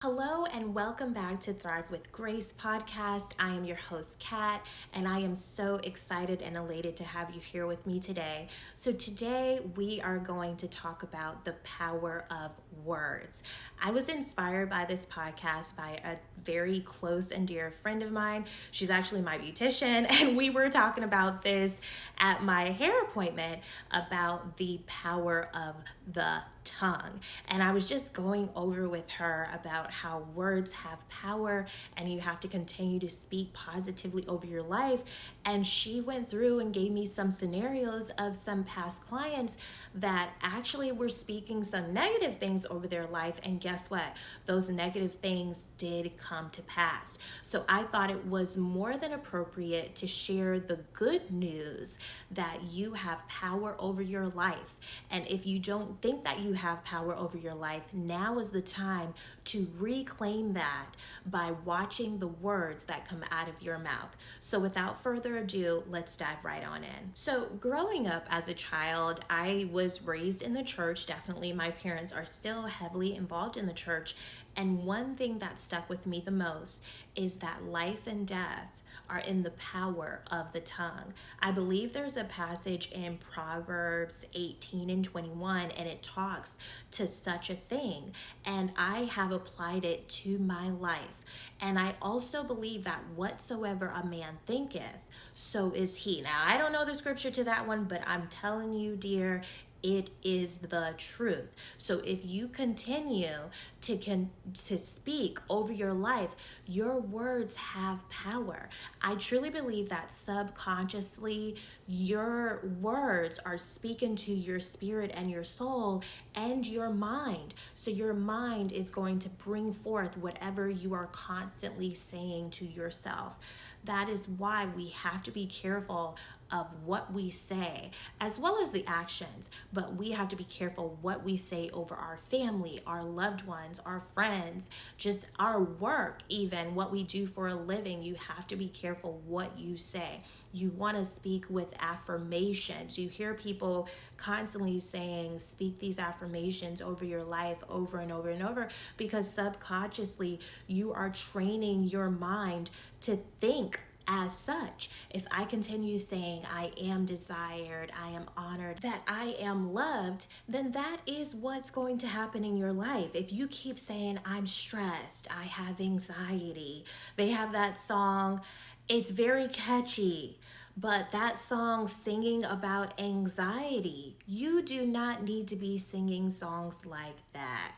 Hello and welcome back to Thrive with Grace podcast. I am your host, Kat, and I am so excited and elated to have you here with me today. So, today we are going to talk about the power of words. I was inspired by this podcast by a very close and dear friend of mine. She's actually my beautician, and we were talking about this at my hair appointment about the power of the tongue. And I was just going over with her about how words have power and you have to continue to speak positively over your life. And she went through and gave me some scenarios of some past clients that actually were speaking some negative things over their life. And guess what? Those negative things did come to pass. So I thought it was more than appropriate to share the good news that you have power over your life. And if you don't think that you have power over your life, now is the time to reclaim that by watching the words that come out of your mouth. So without further ado, let's dive right on in. So growing up as a child, I was raised in the church. Definitely my parents are still heavily involved in the church. And one thing that stuck with me the most is that life and death are in the power of the tongue. I believe there's a passage in Proverbs 18 and 21, and it talks to such a thing. And I have applied it to my life. And I also believe that whatsoever a man thinketh, so is he. Now, I don't know the scripture to that one, but I'm telling you, dear, it is the truth. So if you continue to speak over your life, your words have power. I truly believe that subconsciously your words are speaking to your spirit and your soul and your mind. So your mind is going to bring forth whatever you are constantly saying to yourself. That is why we have to be careful of what we say as well as the actions, but we have to be careful what we say over our family, our loved ones, our friends, just our work, even what we do for a living. You have to be careful what you say. You want to speak with affirmations. You hear people constantly saying, speak these affirmations over your life over and over and over, because subconsciously you are training your mind to think as such. If I continue saying I am desired, I am honored, that I am loved, then that is what's going to happen in your life. If you keep saying I'm stressed, I have anxiety, they have that song, it's very catchy. But that song singing about anxiety, you do not need to be singing songs like that.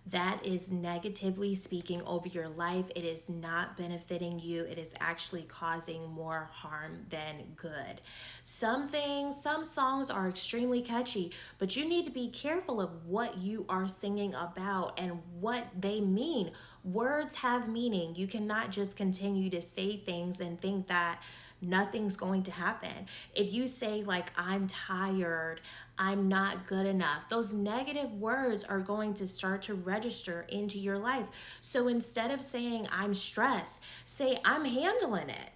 That is negatively speaking over your life. It is not benefiting you. It is actually causing more harm than good. Some songs are extremely catchy, but you need to be careful of what you are singing about and what they mean. Words have meaning. You cannot just continue to say things and think that nothing's going to happen. If you say, like, I'm tired, I'm not good enough, those negative words are going to start to register into your life. So instead of saying, I'm stressed, say, I'm handling it.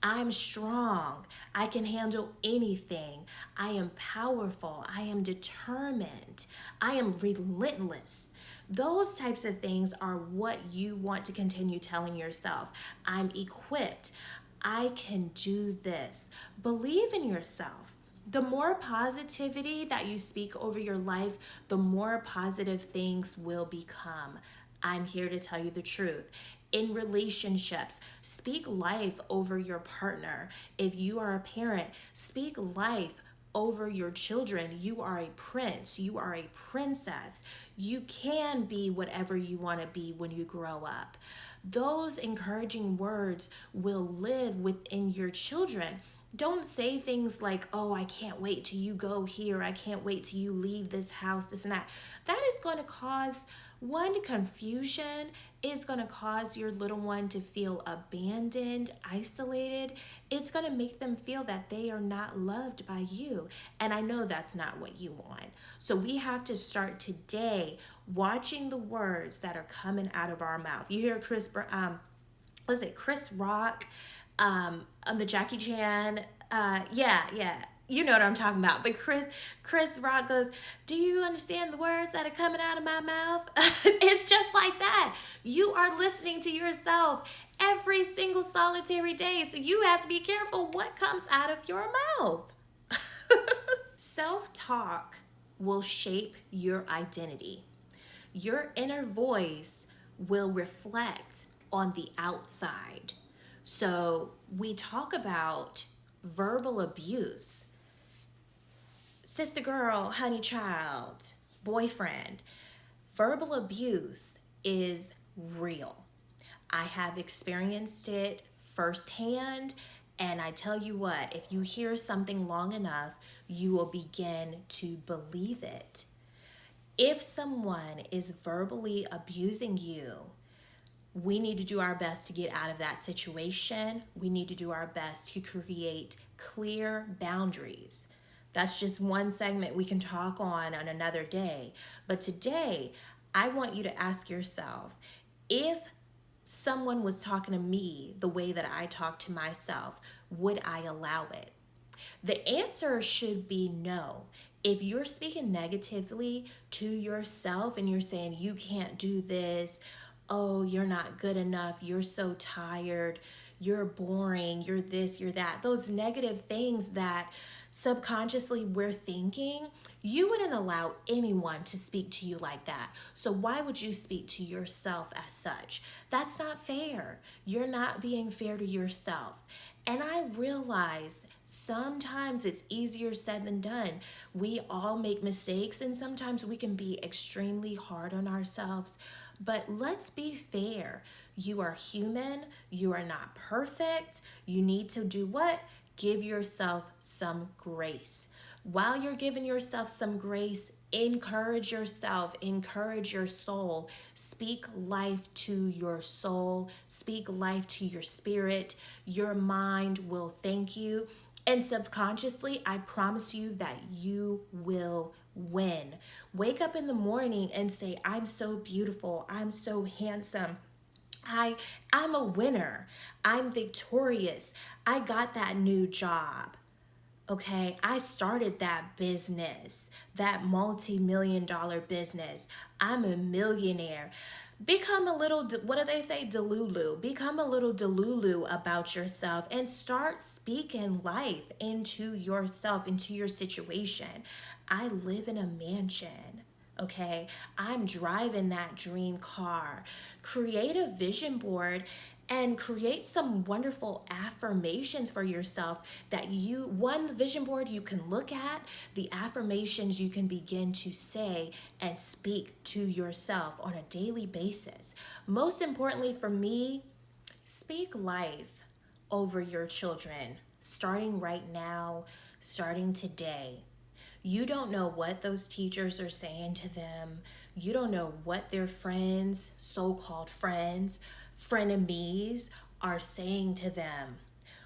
I'm strong. I can handle anything. I am powerful. I am determined. I am relentless. Those types of things are what you want to continue telling yourself. I'm equipped. I can do this. Believe in yourself. The more positivity that you speak over your life, the more positive things will become. I'm here to tell you the truth. In relationships, speak life over your partner. If you are a parent, speak life over your children. You are a prince. You are a princess. You can be whatever you want to be when you grow up. Those encouraging words will live within your children. Don't say things like, oh, I can't wait till you go here. I can't wait till you leave this house, this and that. That is going to cause one, confusion. Is going to cause your little one to feel abandoned, isolated. It's going to make them feel that they are not loved by you. And I know that's not what you want. So we have to start today watching the words that are coming out of our mouth. You hear Chris Rock on the Jackie Chan? Yeah. You know what I'm talking about. But Chris Rock goes, "Do you understand the words that are coming out of my mouth?" It's just like that. You are listening to yourself every single solitary day. So you have to be careful what comes out of your mouth. Self talk will shape your identity. Your inner voice will reflect on the outside. So we talk about verbal abuse. Sister girl, honey child, boyfriend. Verbal abuse is real. I have experienced it firsthand. And I tell you what, if you hear something long enough, you will begin to believe it. If someone is verbally abusing you, we need to do our best to get out of that situation. We need to do our best to create clear boundaries. That's just one segment we can talk on another day. But today, I want you to ask yourself, if someone was talking to me the way that I talk to myself, would I allow it? The answer should be no. If you're speaking negatively to yourself and you're saying you can't do this, oh, you're not good enough, you're so tired, you're boring, you're this, you're that, those negative things that subconsciously we're thinking, you wouldn't allow anyone to speak to you like that. So why would you speak to yourself as such? That's not fair. You're not being fair to yourself. And I realize sometimes it's easier said than done. We all make mistakes and sometimes we can be extremely hard on ourselves. But let's be fair. You are human. You are not perfect. You need to do what? Give yourself some grace. While you're giving yourself some grace, encourage yourself, encourage your soul. Speak life to your soul, speak life to your spirit. Your mind will thank you. And subconsciously, I promise you that you will win. Wake up in the morning and say, I'm so beautiful, I'm so handsome. I'm a winner. I'm victorious. I got that new job. Okay, I started that business, that multi-million dollar business. I'm a millionaire. Become a little, what do they say, delulu. Become a little delulu about yourself and start speaking life into yourself, into your situation. I live in a mansion. Okay, I'm driving that dream car. Create a vision board and create some wonderful affirmations for yourself that the vision board you can look at, the affirmations you can begin to say and speak to yourself on a daily basis. Most importantly for me, speak life over your children, starting right now, starting today. You don't know what those teachers are saying to them. You don't know what their friends, so-called friends, frenemies are saying to them.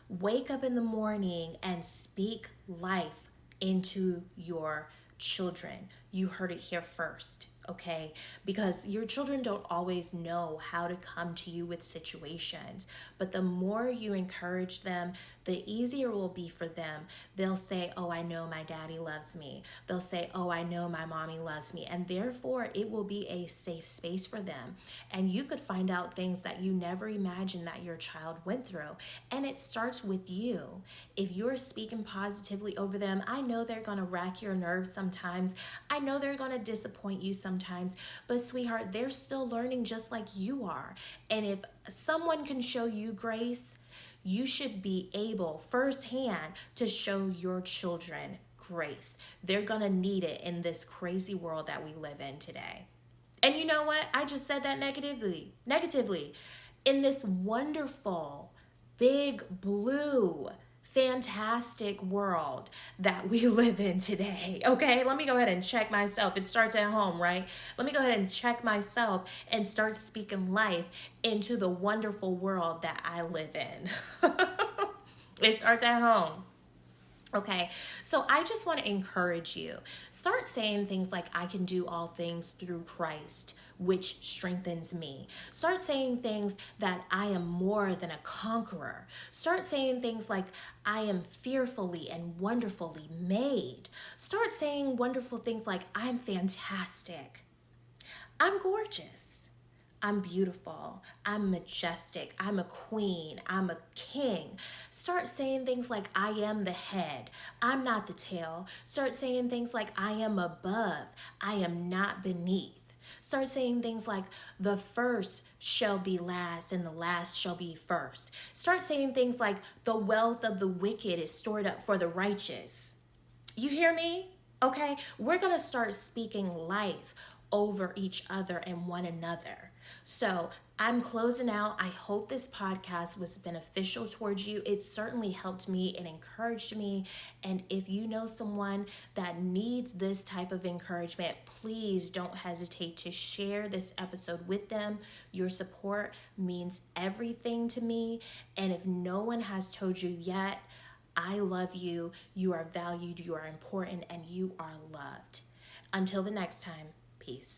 Wake up in the morning and speak life into your children. You heard it here first. Okay, because your children don't always know how to come to you with situations, but the more you encourage them, the easier it will be for them. They'll say, oh, I know my daddy loves me. They'll say, oh, I know my mommy loves me. And therefore, it will be a safe space for them. And you could find out things that you never imagined that your child went through. And it starts with you. If you're speaking positively over them, I know they're going to rack your nerves sometimes. I know they're going to disappoint you sometimes. But sweetheart, they're still learning just like you are. And if someone can show you grace, you should be able firsthand to show your children grace. They're going to need it in this crazy world that we live in today. And you know what? I just said that negatively. In this wonderful, big, blue, fantastic world that we live in today. Okay, let me go ahead and check myself. It starts at home, right? Let me go ahead and check myself and start speaking life into the wonderful world that I live in. It starts at home. Okay, so I just want to encourage you. Start saying things like, I can do all things through Christ, which strengthens me. Start saying things that I am more than a conqueror. Start saying things like, I am fearfully and wonderfully made. Start saying wonderful things like, I'm fantastic. I'm gorgeous. I'm beautiful. I'm majestic. I'm a queen. I'm a king. Start saying things like, I am the head. I'm not the tail. Start saying things like, I am above. I am not beneath. Start saying things like, the first shall be last and the last shall be first. Start saying things like, the wealth of the wicked is stored up for the righteous. You hear me? Okay? We're going to start speaking life over each other and one another. So I'm closing out. I hope this podcast was beneficial towards you. It certainly helped me and encouraged me. And if you know someone that needs this type of encouragement, please don't hesitate to share this episode with them. Your support means everything to me. And if no one has told you yet, I love you. You are valued, you are important, and you are loved. Until the next time, peace.